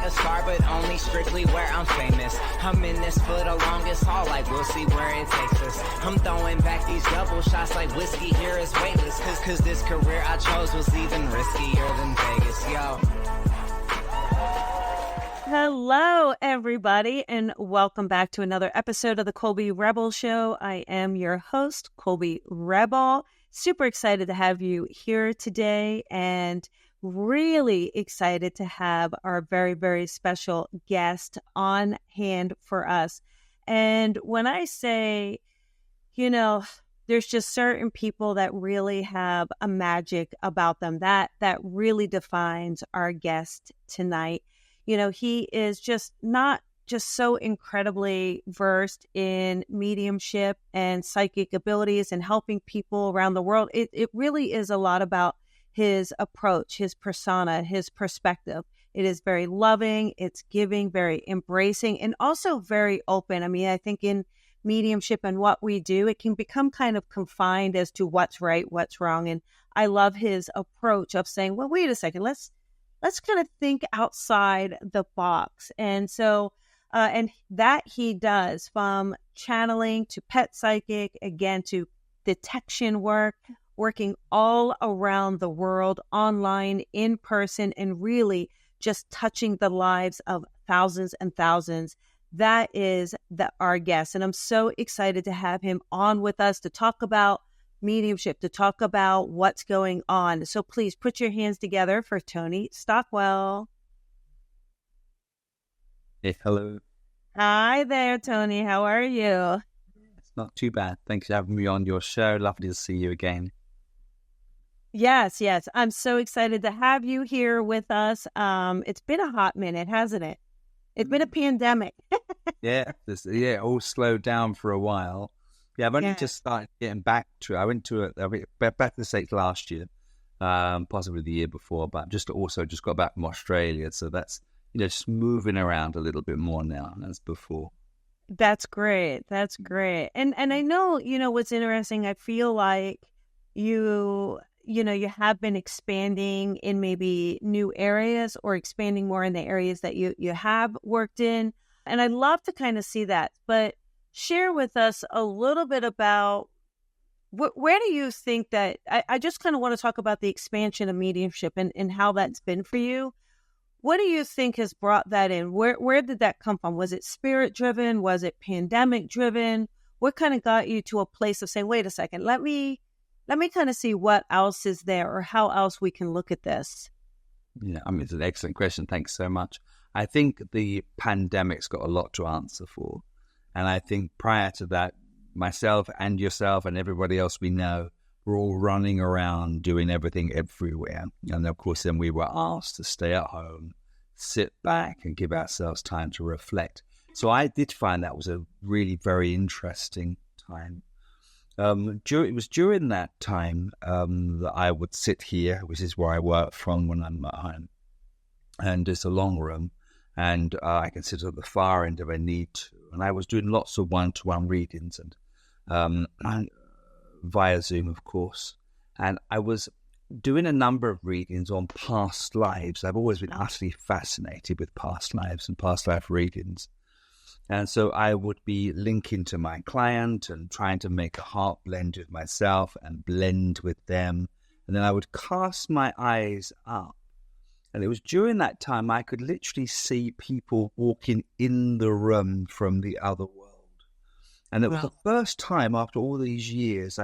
a star, but only strictly where I'm famous. I'm in this for the longest haul, like we'll see where it takes us. I'm throwing back these double shots like whiskey here is weightless. Cause this career I chose was even riskier than Vegas, yo. Hello, everybody, and welcome back to another episode of the Colby Rebel Show. I am your host, Colby Rebel. Super excited to have you here today and really excited to have our very, very special guest on hand for us. And when I say, there's just certain people that really have a magic about them that really defines our guest tonight. He is just not just so incredibly versed in mediumship and psychic abilities and helping people around the world. It really is a lot about his approach, his persona, his perspective. It is very loving, it's giving, very embracing, and also very open. I mean, I think in mediumship and what we do, it can become kind of confined as to what's right, what's wrong. And I love his approach of saying, well, wait a second, let's kind of think outside the box. And so, and that he does, from channeling to pet psychic, again, to detection work, working all around the world, online, in person, and really just touching the lives of thousands and thousands. That is our guest. And I'm so excited to have him on with us to talk about mediumship, to talk about what's going on. So please put your hands together for Tony Stockwell. Hey, hello. Hi there, Tony. How are you? It's not too bad. Thanks for having me on your show. Lovely to see you again. Yes. I'm so excited to have you here with us. It's been a hot minute, hasn't it? It's been a pandemic. Yeah, all slowed down for a while. Yeah, I've only just started getting back to it. I went back to the States last year, possibly the year before, but just got back from Australia. So that's, just moving around a little bit more now than as before. That's great. And I know, what's interesting, I feel like you have been expanding in maybe new areas or expanding more in the areas that you have worked in. And I'd love to kind of see that, but share with us a little bit about where do you think that, I just kind of want to talk about the expansion of mediumship and how that's been for you. What do you think has brought that in? Where did that come from? Was it spirit driven? Was it pandemic driven? What kind of got you to a place of saying, wait a second, let me kind of see what else is there or how else we can look at this? Yeah, I mean, it's an excellent question. Thanks so much. I think the pandemic's got a lot to answer for. And I think prior to that, myself and yourself and everybody else we know, we're all running around doing everything everywhere. And of course, then we were asked to stay at home, sit back and give ourselves time to reflect. So I did find that was a really very interesting time. It was during that time that I would sit here, which is where I work from when I'm at home. And it's a long room. And I can sit at the far end if I need to. And I was doing lots of one-to-one readings and via Zoom, of course. And I was doing a number of readings on past lives. I've always been utterly fascinated with past lives and past life readings. And so I would be linking to my client and trying to make a heart blend with myself and blend with them. And then I would cast my eyes up. And it was during that time I could literally see people walking in the room from the other world. And it was the first time after all these years,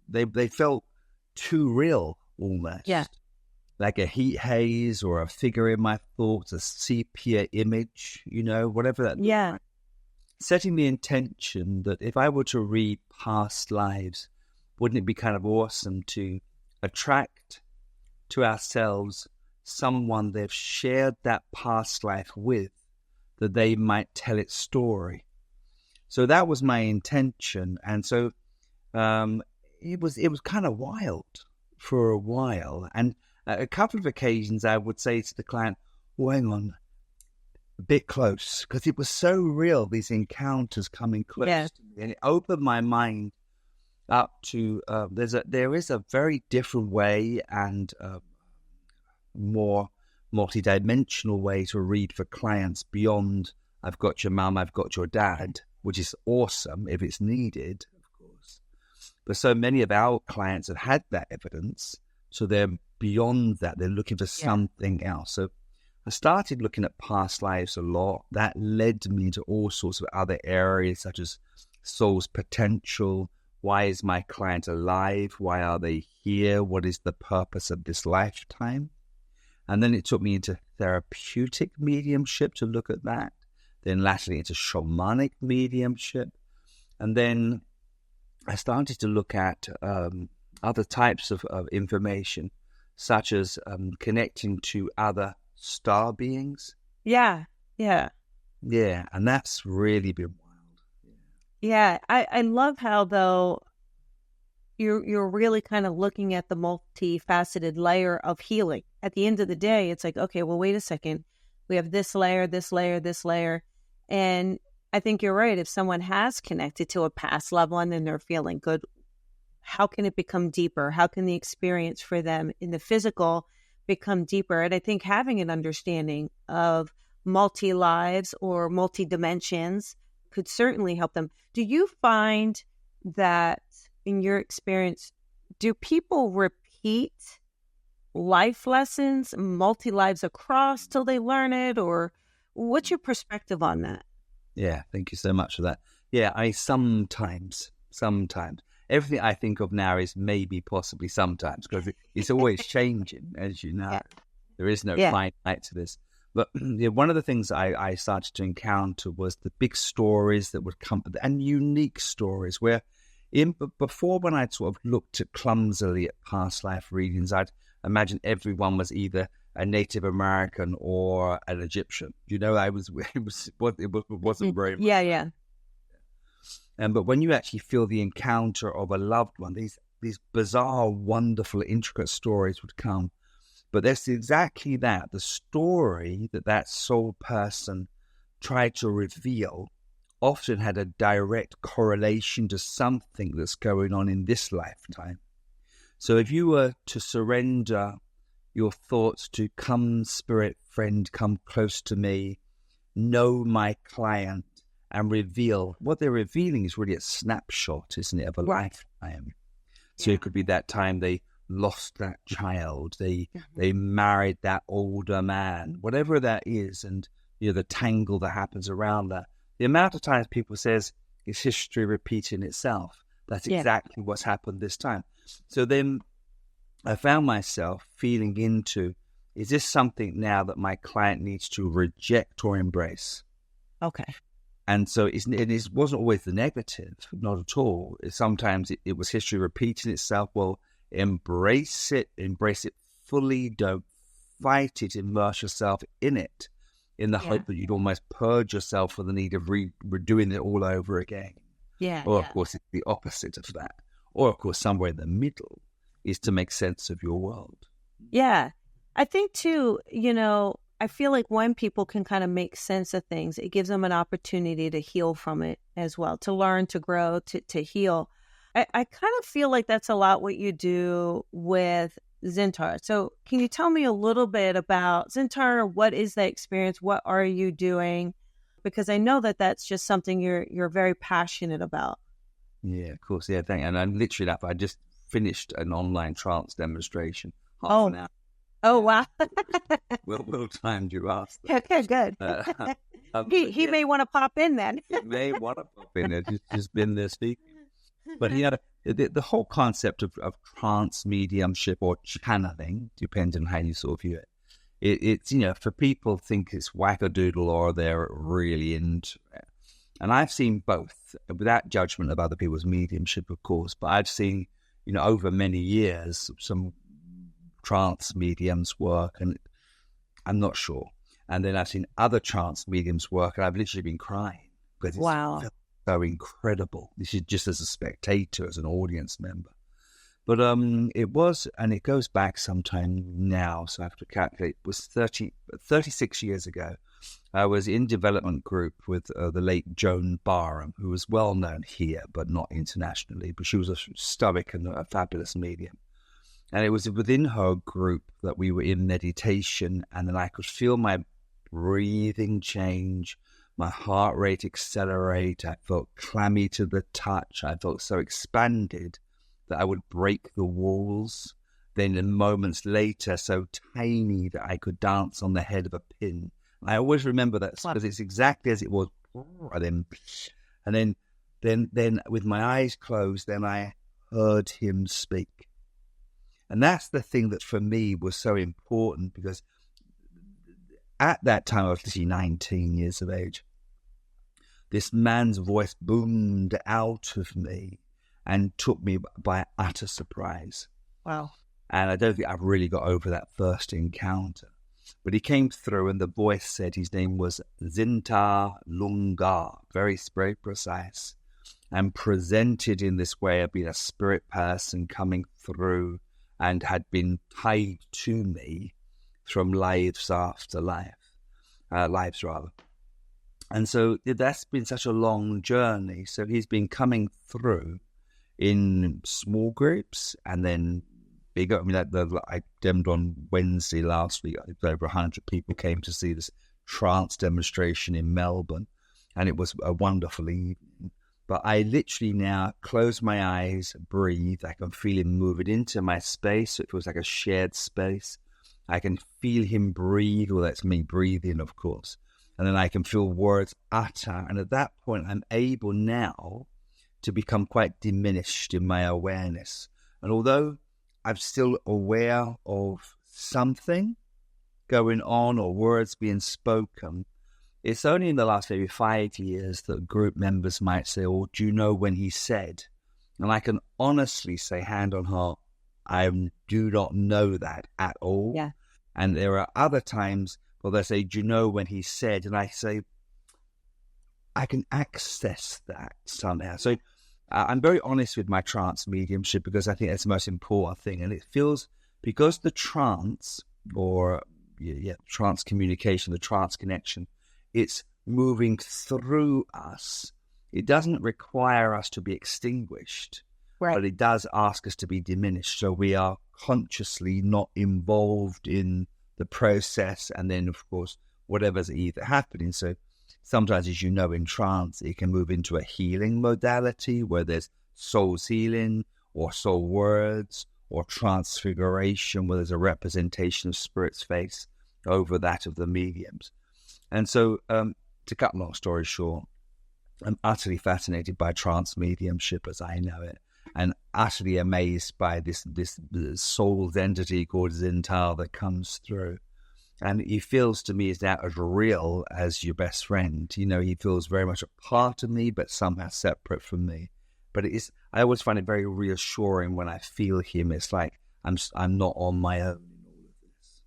they felt too real almost. Yeah. Like a heat haze or a figure in my thoughts, a sepia image, whatever that looked like. Setting the intention that if I were to read past lives, wouldn't it be kind of awesome to attract to ourselves someone they've shared that past life with, that they might tell its story. So that was my intention. And so it was kind of wild for a while. And a couple of occasions I would say to the client, well, hang on, a bit close, because it was so real, these encounters coming close to me. And it opened my mind up to, there is a very different way and more multidimensional way to read for clients beyond I've got your mum, I've got your dad, which is awesome if it's needed, of course. But so many of our clients have had that evidence, so they're beyond that. They're looking for something else. So I started looking at past lives a lot. That led me to all sorts of other areas, such as soul's potential. Why is my client alive? Why are they here? What is the purpose of this lifetime? And then it took me into therapeutic mediumship to look at that. Then latterly into shamanic mediumship. And then I started to look at other types of information, such as connecting to other star beings. Yeah. Yeah, and that's really been wild. Yeah, I love how, though, you're really kind of looking at the multifaceted layer of healing. At the end of the day, it's like, okay, well, wait a second. We have this layer, this layer, this layer. And I think you're right. If someone has connected to a past loved one and they're feeling good, how can it become deeper? How can the experience for them in the physical become deeper? And I think having an understanding of multi-lives or multi-dimensions could certainly help them. Do you find that in your experience, do people repeat life lessons, multi-lives across till they learn it? Or what's your perspective on that? Yeah, thank you so much for that. Yeah, I sometimes. Everything I think of now is maybe, possibly, sometimes, because it's always changing, as you know. Yeah. There is no finite to this. But one of the things I started to encounter was the big stories that would come, and unique stories, where before, when I'd sort of looked at clumsily at past life readings, I'd imagine everyone was either a Native American or an Egyptian. You know, it wasn't very much. Yeah. But when you actually feel the encounter of a loved one, these bizarre, wonderful, intricate stories would come. But that's exactly that. The story that soul person tried to reveal often had a direct correlation to something that's going on in this lifetime. So if you were to surrender your thoughts to come, spirit friend, come close to me, know my client, and reveal, what they're revealing is really a snapshot, isn't it, of a lifetime. So it could be that time they lost that child, they married that older man, whatever that is, and the tangle that happens around that. The amount of times people says it's history repeating itself. That's exactly what's happened this time. So then I found myself feeling into, is this something now that my client needs to reject or embrace? Okay. And so it wasn't always the negative, not at all. Sometimes it was history repeating itself. Well, embrace it fully, don't fight it, immerse yourself in it, in the hope that you'd almost purge yourself for the need of redoing it all over again. Yeah. Or, of course, it's the opposite of that. Or, of course, somewhere in the middle is to make sense of your world. Yeah. I think, too, I feel like when people can kind of make sense of things, it gives them an opportunity to heal from it as well, to learn, to grow, to heal. I kind of feel like that's a lot what you do with Zentura. So can you tell me a little bit about Zentura? What is that experience? What are you doing? Because I know that that's just something you're very passionate about. Yeah, of course. Yeah, thank you. And I'm literally I just finished an online trance demonstration. Half an hour. Oh, wow. well timed, you asked. Okay, good. He may want to pop in then. He may want to pop in. It's just been there speaking. But the whole concept of trance mediumship or channeling, depending on how you sort of view it, it's, for people think it's wackadoodle or they're really into it. And I've seen both, without judgment of other people's mediumship, of course, but I've seen, over many years, some trance mediums work, and I'm not sure. And then I've seen other trance mediums work, and I've literally been crying because it's so incredible. This is just as a spectator, as an audience member. But it was, and it goes back sometime now, so I have to calculate, it was 36 years ago. I was in development group with the late Joan Barham, who was well known here, but not internationally. But she was a stoic and a fabulous medium. And it was within her group that we were in meditation, and then I could feel my breathing change, my heart rate accelerate. I felt clammy to the touch. I felt so expanded that I would break the walls. Then in moments later, so tiny that I could dance on the head of a pin. I always remember that because it's exactly as it was. And then with my eyes closed, then I heard him speak. And that's the thing that for me was so important, because at that time I was literally 19 years of age. This man's voice boomed out of me and took me by utter surprise. Wow. And I don't think I've really got over that first encounter. But he came through, and the voice said his name was Zentura Lunga, very precise, and presented in this way of being a spirit person coming through, and had been tied to me from lives after lives rather. And so that's been such a long journey. So he's been coming through in small groups and then bigger. I mean, I demmed on Wednesday last week. I think over 100 people came to see this trance demonstration in Melbourne, and it was a wonderful evening. But I literally now close my eyes, breathe. I can feel him moving into my space. So it feels like a shared space. I can feel him breathe. Well, that's me breathing, of course. And then I can feel words utter. And at that point, I'm able now to become quite diminished in my awareness. And although I'm still aware of something going on or words being spoken, it's only in the last maybe 5 years that group members might say, "Oh, do you know when he said?" And I can honestly say, hand on heart, I do not know that at all. Yeah. And there are other times where they say, "Do you know when he said?" And I say, I can access that somehow. So I'm very honest with my trance mediumship, because I think that's the most important thing. And it feels, because the trance, or trance communication, the trance connection, it's moving through us. It doesn't require us to be extinguished, Right. but it does ask us to be diminished. So we are consciously not involved in the process. And then, of course, whatever's either happening. So sometimes, as you know, in trance, it can move into a healing modality where there's soul's healing or soul words, or transfiguration where there's a representation of spirit's face over that of the mediums. And so, to cut a long story short, I'm utterly fascinated by trance mediumship as I know it, and utterly amazed by this soul's entity called Zentura that comes through. And he feels to me is now as real as your best friend. You know, he feels very much a part of me, but somehow separate from me. But I always find it very reassuring when I feel him. It's like I'm not on my own in all of this.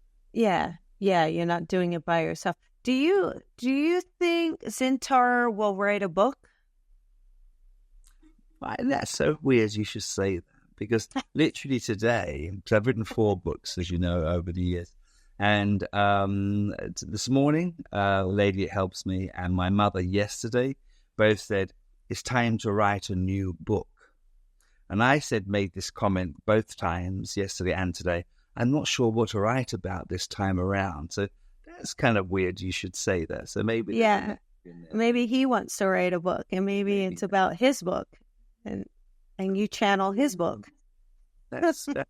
Yeah. You're not doing it by yourself. Do you think Zentura will write a book? That's so weird you should say that, because literally today, because I've written 4 books, as you know, over the years. And this morning, a lady that helps me and my mother yesterday both said, it's time to write a new book. And I made this comment both times, yesterday and today, I'm not sure what to write about this time around. So that's kind of weird you should say that. So maybe... Yeah, maybe he wants to write a book, and maybe it's about his book, and you channel his book. That's... that...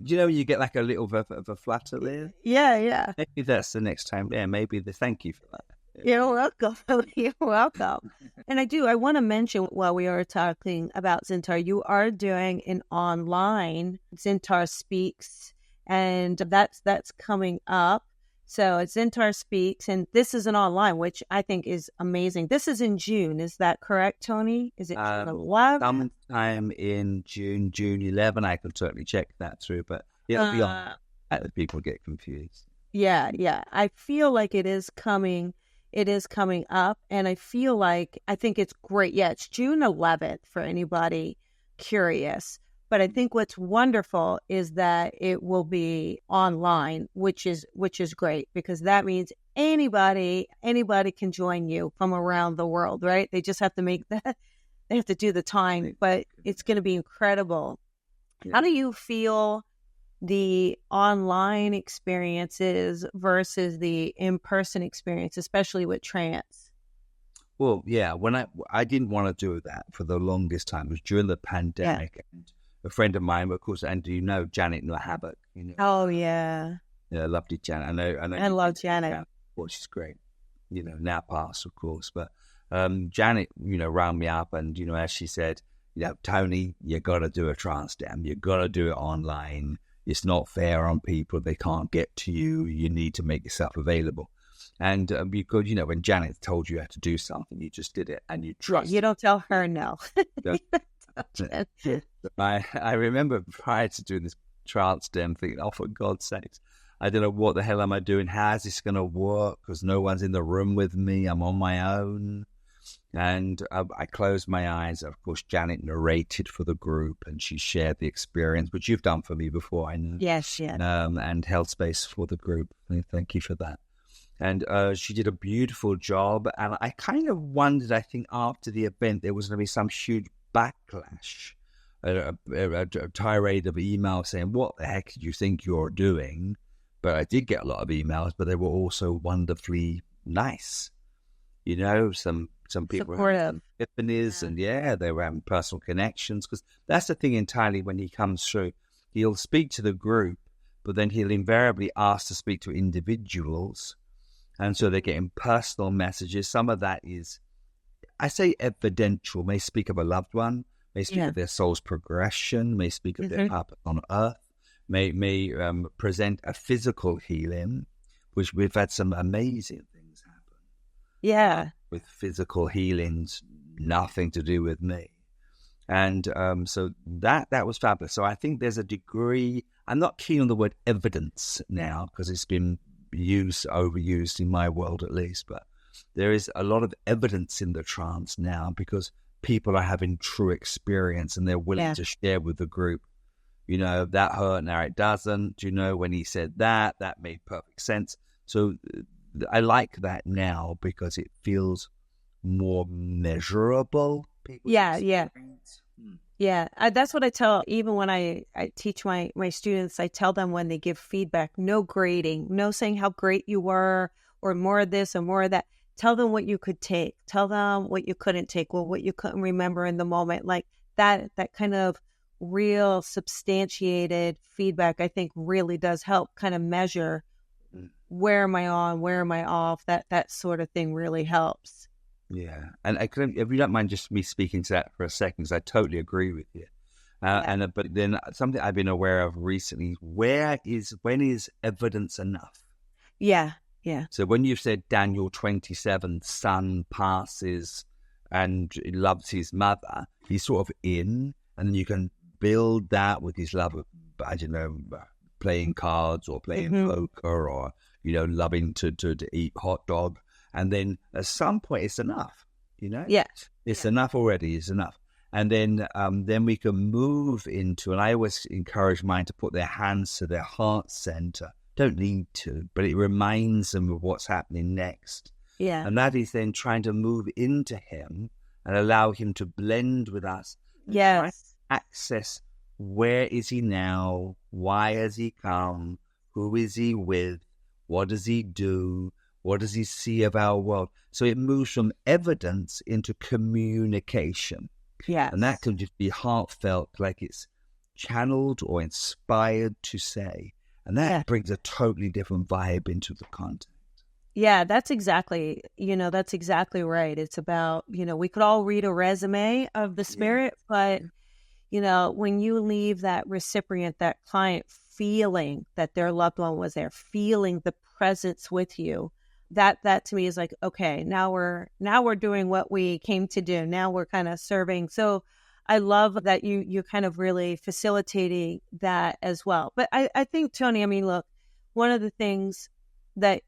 you know, you get like a little of a flutter there. Yeah. Maybe that's the next time. Yeah, maybe thank you for that. You're welcome. You're welcome. And I want to mention, while we are talking about Zentura, you are doing an online Zentura Speaks, and that's coming up. So it's Zentura Speaks, and this is an online, which I think is amazing. This is in June. Is that correct, Tony? Is it June 11? Sometime in June 11. I can certainly check that through, but it'll be on. People get confused. Yeah. I feel like it is coming. It is coming up, and I think it's great. Yeah, it's June 11th for anybody curious. But I think what's wonderful is that it will be online, which is great, because that means anybody can join you from around the world, right? They just have to make that. They have to do the time, but it's going to be incredible. How do you feel the online experiences versus the in-person experience, especially with trance? Well, yeah, when I didn't want to do that for the longest time. It was during the pandemic, and a friend of mine, of course, and you know Janet Lahabak, you know. Oh yeah, Yeah, lovely Janet. I know. I love Janet. Well, she's great. You know, now past, of course, but Janet, you know, round me up, and you know, as she said, you know, Tony, you got to do a trance jam. You got to do it online. It's not fair on people. They can't get to you. You need to make yourself available. And because, you know, when Janet told you how to do something, you just did it and you trust. You don't tell her no. I remember prior to doing this trance jam thinking, oh, for God's sakes, I don't know what the hell am I doing? How's this going to work? Because no one's in the room with me. I'm on my own. And I closed my eyes. Of course, Janet narrated for the group and she shared the experience, which you've done for me before, I know. Yes, yes. And held space for the group. Thank you for that. And she did a beautiful job. And I kind of wondered, I think, after the event, there was going to be some huge backlash, a tirade of emails saying, what the heck do you think you're doing? But I did get a lot of emails, but they were also wonderfully nice. You know, some people were having epiphanies, and they were having personal connections. Because that's the thing entirely when he comes through. He'll speak to the group, but then he'll invariably ask to speak to individuals. And so they're getting personal messages. Some of that is, I say evidential, may speak of a loved one, may speak of their soul's progression, may speak of their purpose on earth, may present a physical healing, which we've had some amazing things happen. Yeah. With physical healings, nothing to do with me. And so that was fabulous. So I think there's a degree, I'm not keen on the word evidence now because it's been overused in my world at least, but there is a lot of evidence in the trance now because people are having true experience and they're willing to share with the group. You know, that hurt, now it doesn't. You know, when he said that made perfect sense. So I like that now because it feels more measurable. Yeah. That's what I tell, even when I teach my students, I tell them when they give feedback, no grading, no saying how great you were or more of this or more of that. Tell them what you could take. Tell them what you couldn't take, well, what you couldn't remember in the moment. Like that kind of real substantiated feedback, I think really does help kind of measure where am I on, where am I off, that sort of thing really helps. Yeah, and if you don't mind just me speaking to that for a second, because I totally agree with you. But then something I've been aware of recently, when is evidence enough? Yeah. So when you've said Daniel 27, son passes and loves his mother, he's sort of in, and then you can build that with his love of, I don't know, playing cards or playing poker or, you know, loving to eat hot dog. And then at some point, it's enough, you know? Yeah. It's enough already, it's enough. And then we can move into, and I always encourage mine to put their hands to their heart center. Don't need to, but it reminds them of what's happening next. Yeah. And that is then trying to move into him and allow him to blend with us. Yes. Access, where is he now? Why has he come? Who is he with? What does he do? What does he see of our world? So it moves from evidence into communication. Yeah. And that can just be heartfelt, like it's channeled or inspired to say. And that brings a totally different vibe into the content. Yeah, that's exactly right. It's about, we could all read a resume of the spirit, but, when you leave that recipient, that client feeling that their loved one was there, feeling the presence with you, that to me is like, okay, now we're doing what we came to do. Now we're kind of serving. So I love that you're kind of really facilitating that as well. But I think, Tony, I mean, look, one of the things that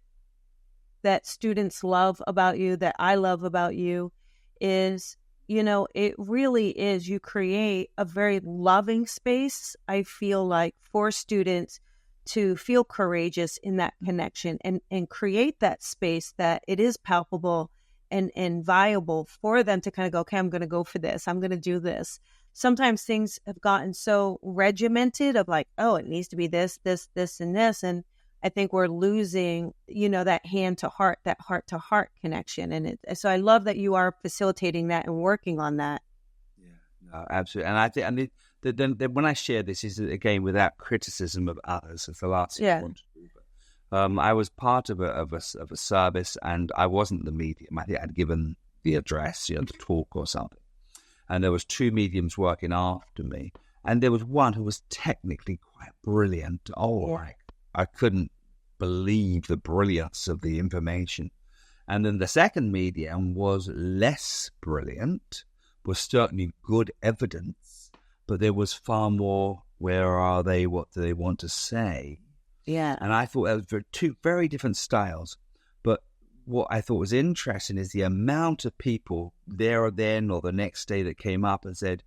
students love about you, that I love about you is, it really is, you create a very loving space, I feel like, for students to feel courageous in that connection and create that space that it is palpable and viable for them to kind of go, okay, I'm going to go for this. I'm going to do this. Sometimes things have gotten so regimented of like, oh, it needs to be this, this, this, and this. And I think we're losing, that hand to heart, that heart to heart connection. And so I love that you are facilitating that and working on that. Yeah, no, absolutely. And I think, then when I share this, is again without criticism of others. It's the last thing I want to do. But, I was part of a service, and I wasn't the medium. I think I'd given the address, the talk or something. And there was 2 mediums working after me, and there was one who was technically quite brilliant. I couldn't believe the brilliance of the information. And then the second medium was less brilliant, was certainly good evidence, but there was far more, where are they, what do they want to say? Yeah. And I thought that was 2 very different styles. But what I thought was interesting is the amount of people there or then or the next day that came up and said,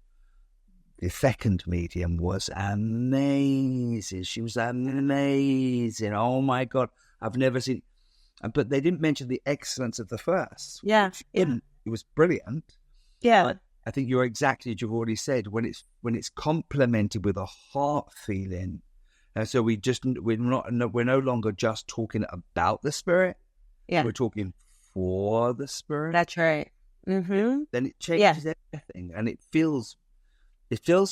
the second medium was amazing. She was amazing. Oh my God, I've never seen. But they didn't mention the excellence of the first. Yeah. It was brilliant. Yeah. But I think you're exactly as you've already said, when it's complemented with a heart feeling. And so we're no longer just talking about the spirit. Yeah. We're talking for the spirit. That's right. Mm-hmm. Then it changes everything, and it feels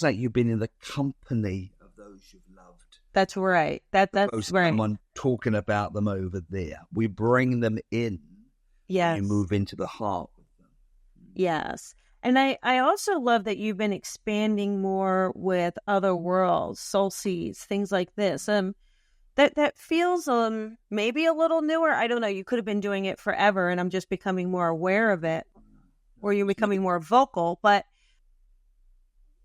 like you've been in the company of those you've loved. That's right. That's right. Someone talking about them over there. We bring them in. Yes. You move into the heart with them. Yes. And I also love that you've been expanding more with other worlds, soul seeds, things like this. That feels maybe a little newer. I don't know. You could have been doing it forever, and I'm just becoming more aware of it, or you're becoming more vocal. But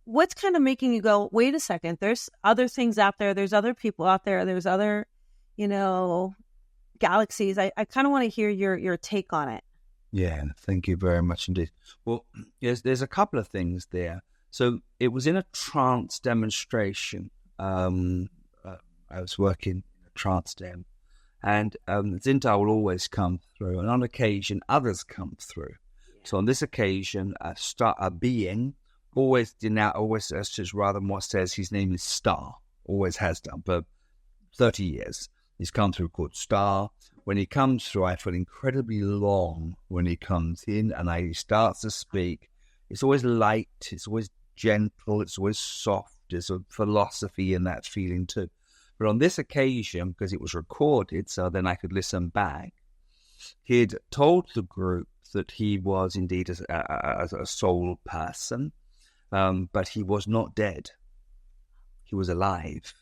what's kind of making you go, wait a second, there's other things out there. There's other people out there. There's other, galaxies. I kind of want to hear your take on it. Yeah, thank you very much indeed. Well, yes, there's a couple of things there. So it was in a trance demonstration. I was working in a trance dem, and Zentura will always come through, and on occasion others come through. So on this occasion, a being always just rather than what says his name is Star, always has done for 30 years. He's come through called Star. When he comes through, I feel incredibly long when he comes in, and he starts to speak. It's always light, it's always gentle, it's always soft. There's a philosophy in that feeling too. But on this occasion, because it was recorded, so then I could listen back, he'd told the group that he was indeed a soul person, but he was not dead. He was alive.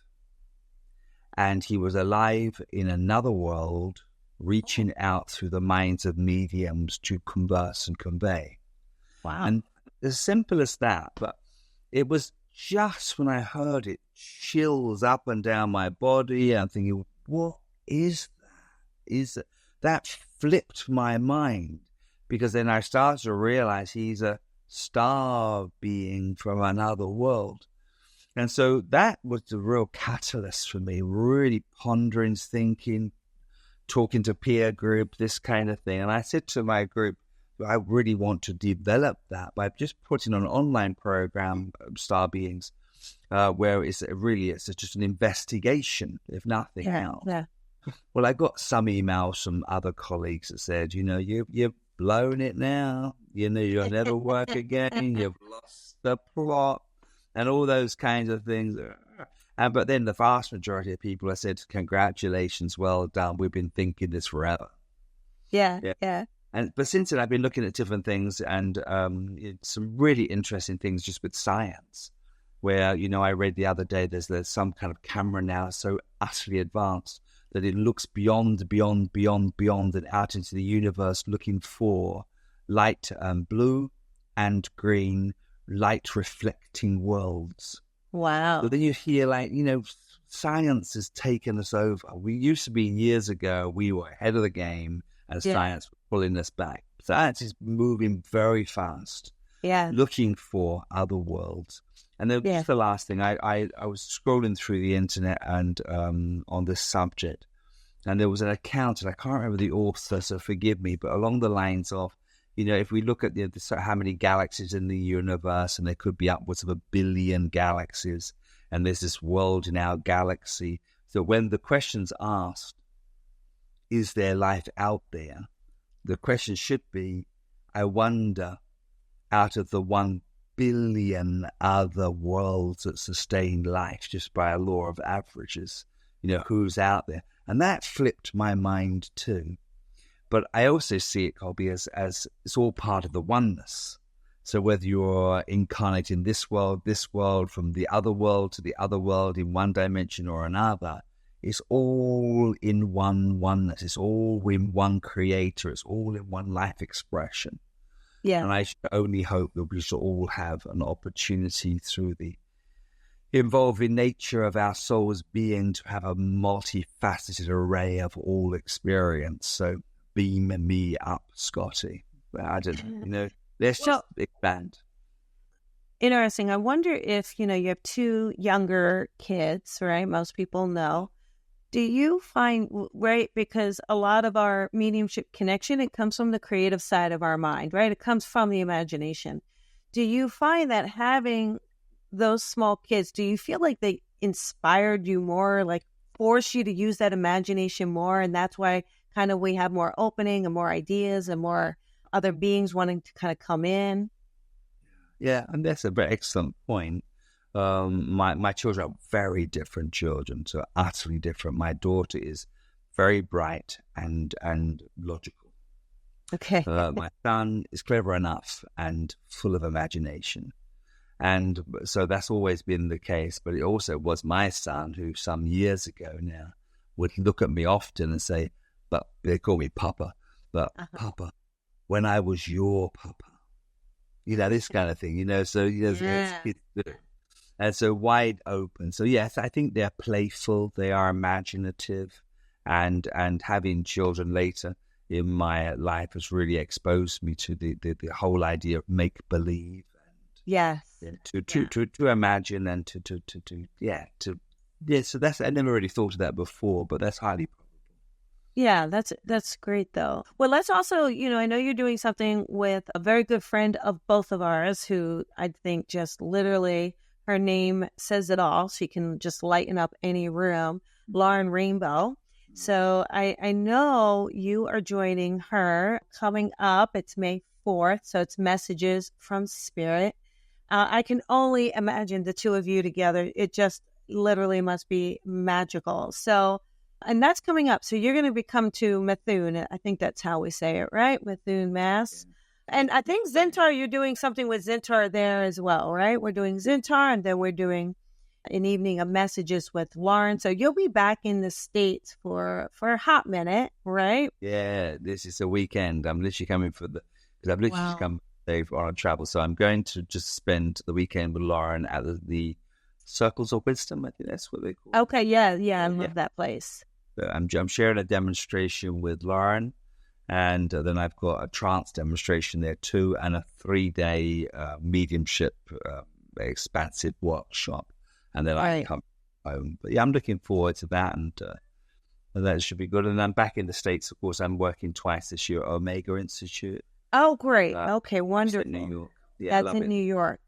And he was alive in another world, reaching out through the minds of mediums to converse and convey. Wow. And as simple as that, but it was just when I heard it, chills up and down my body. I'm thinking, what is that? That flipped my mind, because then I started to realize he's a star being from another world. And so that was the real catalyst for me, really pondering, thinking, talking to peer group, this kind of thing. And I said to my group, I really want to develop that by just putting on an online program, Star Beings, where it's just an investigation, if nothing else. Yeah. Well, I got some emails from other colleagues that said, you've blown it now. You'll never work again. You've lost the plot and all those kinds of things. But then the vast majority of people have said, congratulations, well done. We've been thinking this forever. Yeah. But since then, I've been looking at different things and some really interesting things just with science, where, I read the other day, there's some kind of camera now so utterly advanced that it looks beyond and out into the universe, looking for light, blue and green, light reflecting worlds. Wow. So then you hear science has taken us over. We used to be, years ago, we were ahead of the game, and science was pulling us back. Science is moving very fast, looking for other worlds. And then just the last thing, I was scrolling through the internet and on this subject, and there was an account, and I can't remember the author, so forgive me, but along the lines of if we look at how many galaxies in the universe, and there could be upwards of 1 billion galaxies, and there's this world in our galaxy. So when the question's asked, is there life out there? The question should be, I wonder, out of the 1 billion other worlds that sustain life just by a law of averages, who's out there? And that flipped my mind too. But I also see it, Colby, as it's all part of the oneness. So whether you're incarnate in this world, from the other world to the other world in one dimension or another, it's all in one oneness. It's all in one creator. It's all in one life expression. Yeah. And I should only hope that we shall all have an opportunity through the evolving nature of our soul's being to have a multifaceted array of all experience. So beam me up, Scotty. I don't, let's just expand. Interesting. I wonder if, you have 2 younger kids, right? Most people know. Do you find, right, because a lot of our mediumship connection, it comes from the creative side of our mind, right? It comes from the imagination. Do you find that having those small kids, do you feel like they inspired you more, like force you to use that imagination more? And that's why kind of we have more opening and more ideas and more other beings wanting to kind of come in? Yeah, and that's a very excellent point. My children are very different children, so utterly different. My daughter is very bright and logical. Okay. My son is clever enough and full of imagination. And so that's always been the case. But it also was my son who some years ago now would look at me often and say, but they call me Papa, but Papa, when I was your Papa, this kind of thing, so, and so wide open. So yes, I think they're playful, they are imaginative, and having children later in my life has really exposed me to the whole idea of make-believe. Yes. To imagine and so that's, I never really thought of that before, but that's highly probable. Yeah, that's great though. Well, let's also, I know you're doing something with a very good friend of both of ours who I think just literally, her name says it all. She can just lighten up any room, Lauren Rainbow. So I know you are joining her coming up. It's May 4th. So it's Messages from Spirit. I can only imagine the 2 of you together. It just literally must be magical. So, and that's coming up. So you're going to come to Methuen. I think that's how we say it, right? Methuen, Mass. And I think Zentura, you're doing something with Zentura there as well, right? We're doing Zentura, and then we're doing an evening of Messages with Lauren. So you'll be back in the States for a hot minute, right? Yeah, this is a weekend. I'm literally coming because I've literally just come on a travel. So I'm going to just spend the weekend with Lauren at the Circles of Wisdom. I think that's what they call it. Okay, yeah, I love that place. So I'm sharing a demonstration with Lauren, and then I've got a trance demonstration there too, and a 3-day mediumship expansive workshop, and then I come home. But yeah, I'm looking forward to that, and that should be good. And I'm back in the States, of course. I'm working twice this year at Omega Institute. Oh, great. Okay, wonderful. In New York. Yeah, that's in New York.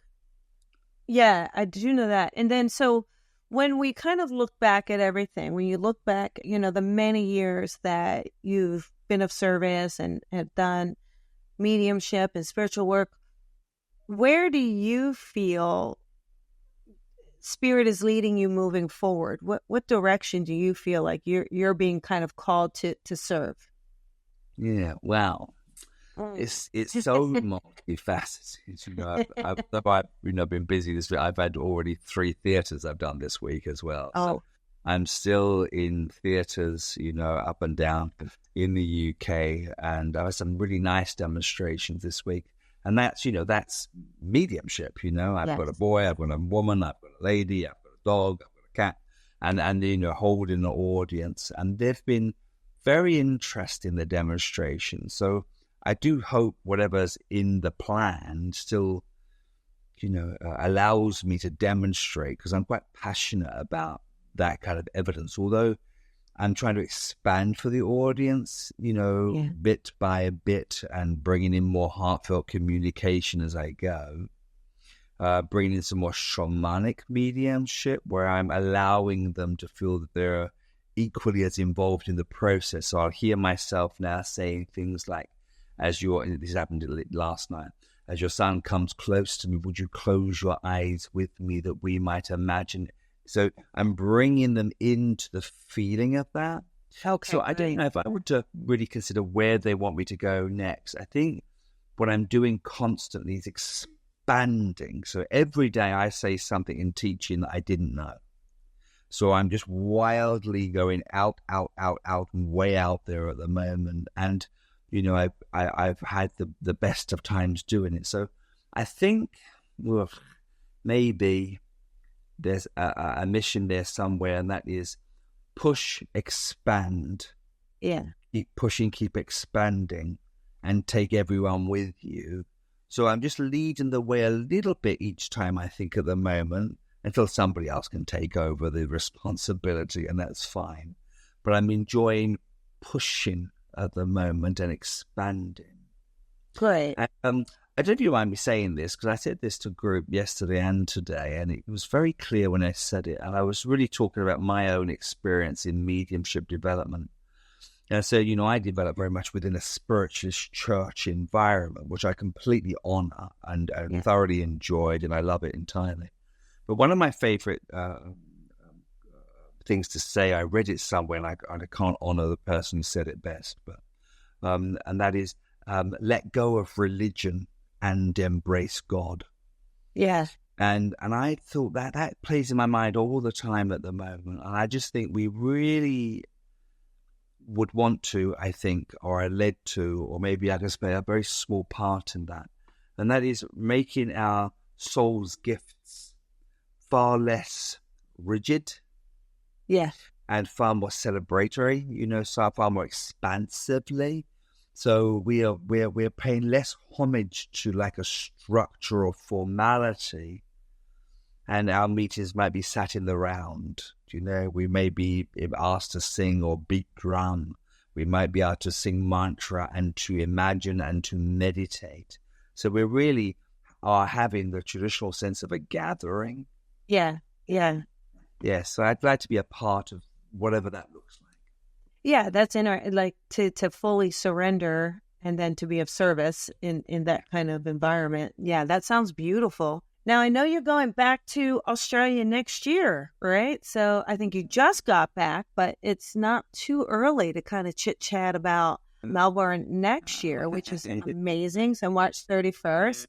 Yeah, I do know that. And then so when we kind of look back at everything, when you look back, the many years that you've been of service and have done mediumship and spiritual work, where do you feel Spirit is leading you moving forward? What direction do you feel like you're being kind of called to serve? Yeah, wow. It's so multifaceted. I've been busy this week. I've had already 3 theaters I've done this week as well. So I'm still in theaters, up and down in the UK, and I had some really nice demonstrations this week. And that's mediumship. I've got a boy, I've got a woman, I've got a lady, I've got a dog, I've got a cat, and holding the audience. And they've been very interesting, the demonstration. So I do hope whatever's in the plan still, allows me to demonstrate, because I'm quite passionate about that kind of evidence. Although I'm trying to expand for the audience, bit by bit, and bringing in more heartfelt communication as I go. Bringing in some more shamanic mediumship where I'm allowing them to feel that they're equally as involved in the process. So I'll hear myself now saying things like, this happened last night, as your son comes close to me, would you close your eyes with me that we might imagine it? So I'm bringing them into the feeling of that. Okay, so I don't know if I were to really consider where they want me to go next. I think what I'm doing constantly is expanding. So every day I say something in teaching that I didn't know. So I'm just wildly going out, and way out there at the moment. And, I've had the best of times doing it. So I think maybe there's a mission there somewhere, and that is push, expand. Yeah. Keep pushing, keep expanding, and take everyone with you. So I'm just leading the way a little bit each time, I think, at the moment, until somebody else can take over the responsibility, and that's fine. But I'm enjoying pushing at the moment and expanding. Great. I don't know if you mind me saying this, because I said this to a group yesterday and today, and it was very clear when I said it, and I was really talking about my own experience in mediumship development. And so, I developed very much within a spiritualist church environment, which I completely honor and thoroughly enjoyed, and I love it entirely. But one of my favorite things to say, I read it somewhere, and I can't honor the person who said it best, but and that is, let go of religion and embrace God. Yeah. And I thought that plays in my mind all the time at the moment. And I just think we really would want to, I think, or are led to, or maybe I can play a very small part in that. And that is making our soul's gifts far less rigid. Yeah. And far more celebratory, so far more expansively. So we're paying less homage to like a structure or formality, and our meetings might be sat in the round. We may be asked to sing or beat drum. We might be asked to sing mantra and to imagine and to meditate. So we really are having the traditional sense of a gathering. Yeah. Yeah. Yeah. So I'd like to be a part of whatever that looks like. Yeah, that's in our, like, to fully surrender and then to be of service in that kind of environment. Yeah, that sounds beautiful. Now, I know you're going back to Australia next year, right? So I think you just got back, but it's not too early to kind of chit-chat about Melbourne next year, which is amazing. So March 31st.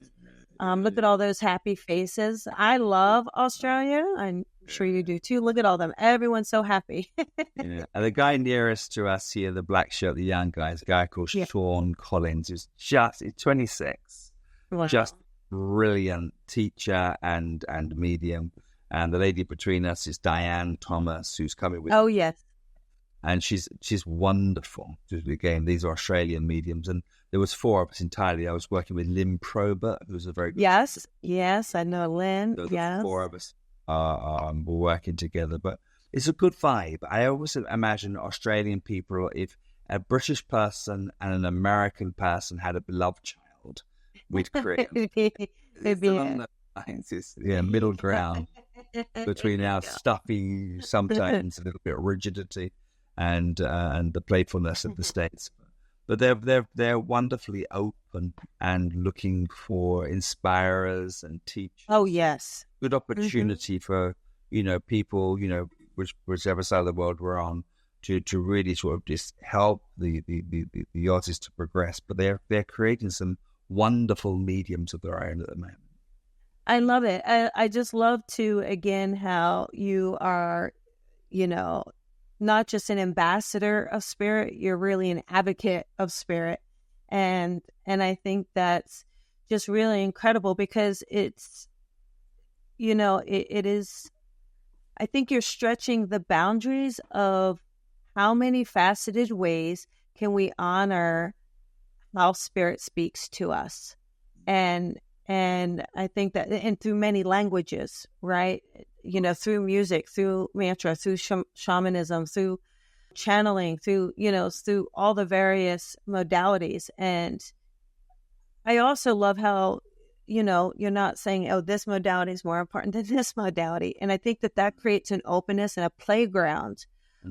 Look at all those happy faces. I love Australia. I'm sure you do too. Look at all them. Everyone's so happy. Yeah. And the guy nearest to us here, the black shirt, the young guy, is a guy called Sean Collins, who's he's 26. Wow. Just brilliant teacher and medium. And the lady between us is Diane Thomas, who's coming with. Oh, yes. And she's wonderful. Again, these are Australian mediums. And there was 4 of us entirely. I was working with Lynn Probert, who's a very good Yes, I know Lynn. So yes. 4 of us were working together. But it's a good vibe. I always imagine Australian people, if a British person and an American person had a beloved child, we'd create middle ground between our stuffy, sometimes a little bit rigidity, and the playfulness of the States. But they're wonderfully open and looking for inspirers and teachers. Oh, yes. Good opportunity for, people, whichever side of the world we're on, to really sort of just help the artists to progress. But they're creating some wonderful mediums of their own at the moment. I love it. I just love to, again, how you are, not just an ambassador of spirit, you're really an advocate of spirit. And I think that's just really incredible because it's, it is, I think you're stretching the boundaries of how many faceted ways can we honor how spirit speaks to us. And I think that, and through many languages, right? Through music, through mantra, through shamanism, through channeling through, through all the various modalities. And I also love how, you're not saying, oh, this modality is more important than this modality. And I think that creates an openness and a playground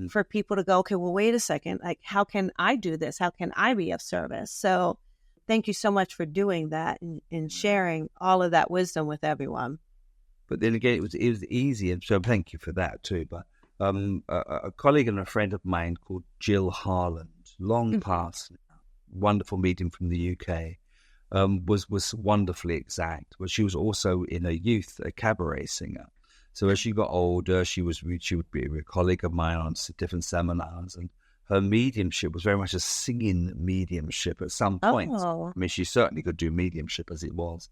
for people to go, okay, well, wait a second, like, how can I do this? How can I be of service? So thank you so much for doing that and sharing all of that wisdom with everyone. But then again, it was easy, and so thank you for that too. But a colleague and a friend of mine called Jill Harland, long past, wonderful medium from the UK, was wonderfully exact. But she was also in her youth a cabaret singer. So as she got older, she would be a colleague of mine on different seminars, and her mediumship was very much a singing mediumship at some point. Oh. I mean, she certainly could do mediumship as it was.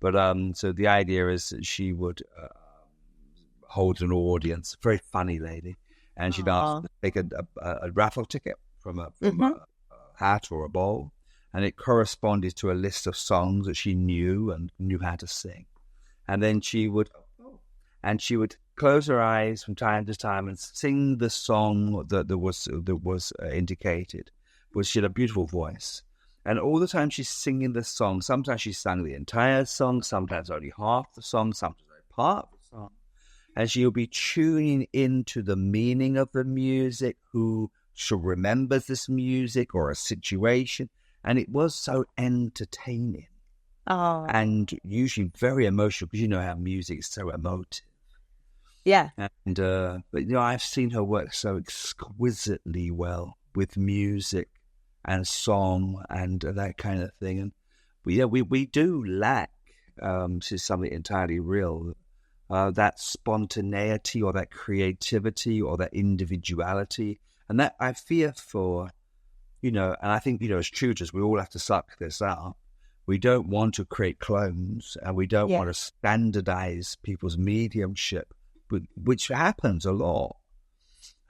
But so the idea is that she would hold an audience, very funny lady, and she'd ask to take a raffle ticket from a hat or a bowl, and it corresponded to a list of songs that she knew and knew how to sing. And then she would close her eyes from time to time and sing the song that was indicated. But she had a beautiful voice. And all the time she's singing the song, sometimes she sang the entire song, sometimes only half the song, sometimes only part of the song. And she'll be tuning into the meaning of the music, who remembers this music or a situation. And it was so entertaining. Oh. And usually very emotional, because you know how music is so emotive. Yeah. And but I've seen her work so exquisitely well with music and song and that kind of thing. And we do lack, this is something entirely real, that spontaneity or that creativity or that individuality. And that I fear for, and I think, as tutors, we all have to suck this up. We don't want to create clones, and we don't want to standardize people's mediumship, which happens a lot.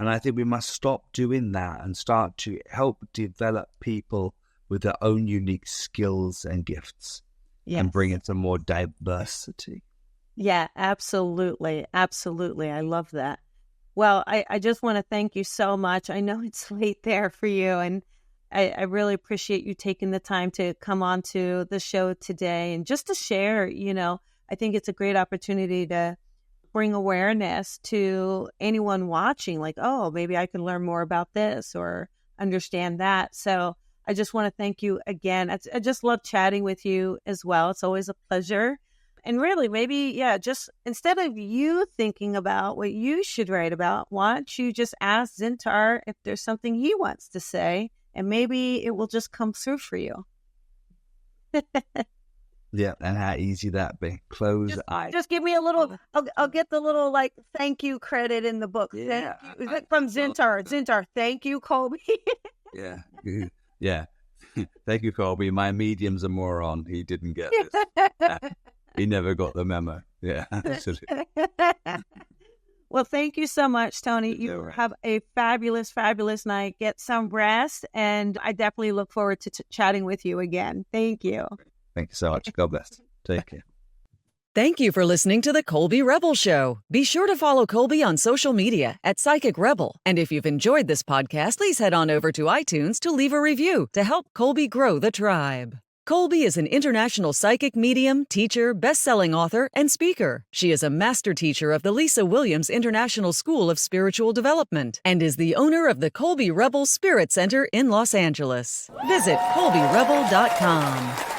And I think we must stop doing that and start to help develop people with their own unique skills and gifts and bring in some more diversity. Yeah, absolutely. Absolutely. I love that. Well, I just want to thank you so much. I know it's late there for you, and I really appreciate you taking the time to come on to the show today and just to share. I think it's a great opportunity to bring awareness to anyone watching, like, oh, maybe I can learn more about this or understand that. So I just want to thank you again. I just love chatting with you as well. It's always a pleasure. And really, maybe, just instead of you thinking about what you should write about, why don't you just ask Zentar if there's something he wants to say, and maybe it will just come through for you. Yeah, and how easy that be. Close eyes. Just give me a little, I'll get the little, thank you credit in the book. Yeah. Is it from Zentar? Zentar, thank you, Colby. Yeah. Yeah. Thank you, Colby. My medium's a moron. He didn't get this. He never got the memo. Yeah. Well, thank you so much, Tony. You have a fabulous, fabulous night. Get some rest, and I definitely look forward to chatting with you again. Thank you. Thank you so much. God bless. Take care. Thank you for listening to the Colby Rebel Show. Be sure to follow Colby on social media at Psychic Rebel. And if you've enjoyed this podcast, please head on over to iTunes to leave a review to help Colby grow the tribe. Colby is an international psychic medium, teacher, best-selling author, and speaker. She is a master teacher of the Lisa Williams International School of Spiritual Development and is the owner of the Colby Rebel Spirit Center in Los Angeles. Visit colbyrebel.com.